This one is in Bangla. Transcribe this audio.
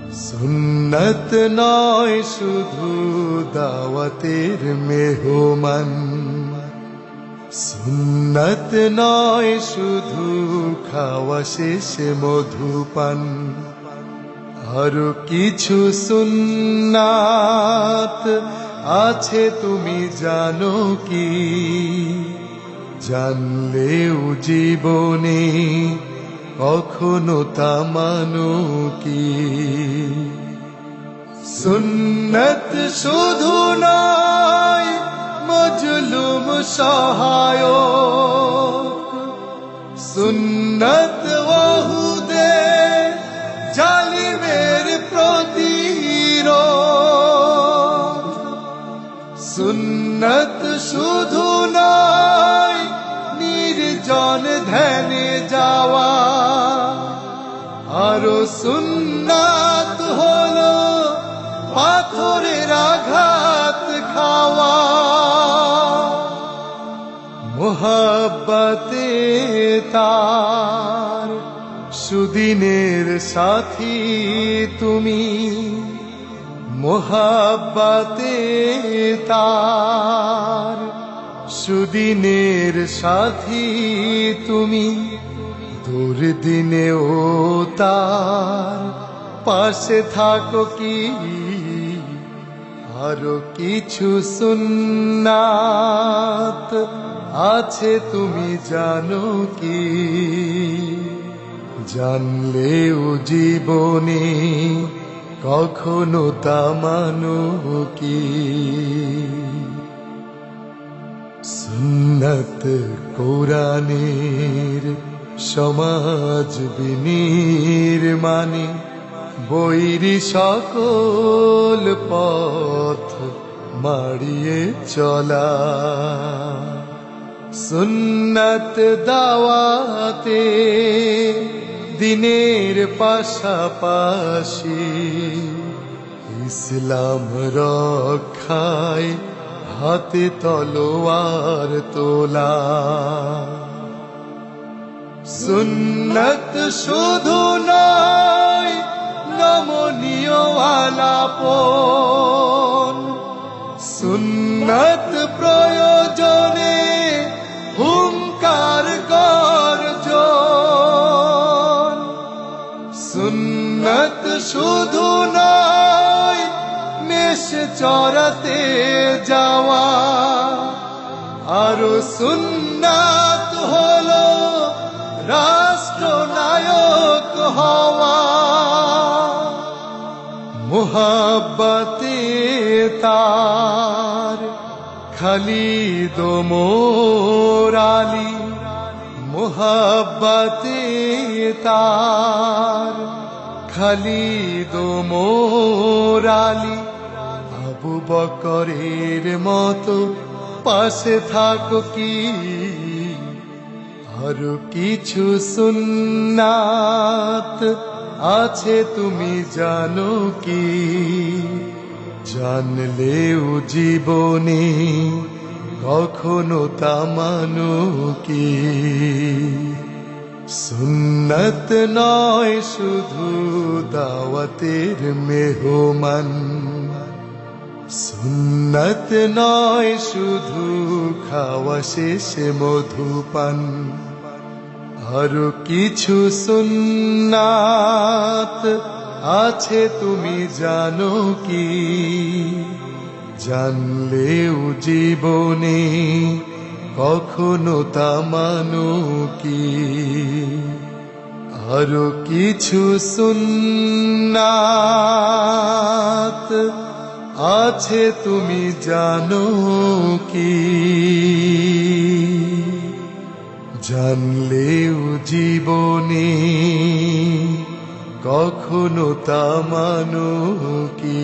সুন্নত নয় শুধু দাওয়াতের মেহমান, সুন্নত নয় শুধু খাওয়া শেষে মধুপান, আরো কিছু সুন্নাত আছে তুমি জানো কি? জানলেও জীবনে কখনো তা মানো কি? সুন্নত শুধু নয় মজলুম সহায়ক, সুন্নত ওহুদে জালিমের প্রতিরোধ, সুন্নত শুধু নয় নির্জন ধ্যানে যাওয়া, আরো সুন্নাত হলো পাথরের আঘাত খাওয়া। মোহাব্বতে তার সুদিনের সাথী তুমি, মোহাব্বতে তার সুদিনের সাথী তুমি, দুর্দিনেও তার পাশে থাকো কি? আরো কিছু সুন্নাত আছে তুমি জানো কি? জানলেও জীবনে কখনো তা মানো কি? সুন্নত কোরআনের সমাজ বিনির্মাণে বৈরী সকল পথ মাড়িয়ে চলা, সুন্নত দাওয়াতে দিনের পাশাপাশি ইসলাম রক্ষায় হাতে তলোয়ার তোলা। সুন্নত শুধু নয় নমনীয় আলাপন, সুন্নত প্রয়োজনে হুঙ্কার গর্জন, সুন্নত শুধু নয় মেষ চরাতে যাওয়া, আরো সুন্নাত হলো রাষ্ট্রনায়ক হওয়া। মোহাব্বতে তার খালিদ ওমর আলী, মোহাব্বতে তার খালিদ ওমর আলী, আবু বকরের মতো পাশে থাকো কি? আরো কিছু সুন্নাত আছে তুমি জানো কি? জানলেও জীবনে কখনো তা মানো কি? সুন্নত নয় শুধু দাওয়াতের মেহমান, সুন্নত নয় শুধু খাওয়া শেষে মধুপান, আরো কিছু সুন্নাত আছে তুমি জানো কি? জানলেও জীবনে কখনো তা মানো কি? আরো কিছু সুন্নাত আছে তুমি জানো কি? জানলেও জীবনে কখনো তা মানো কি?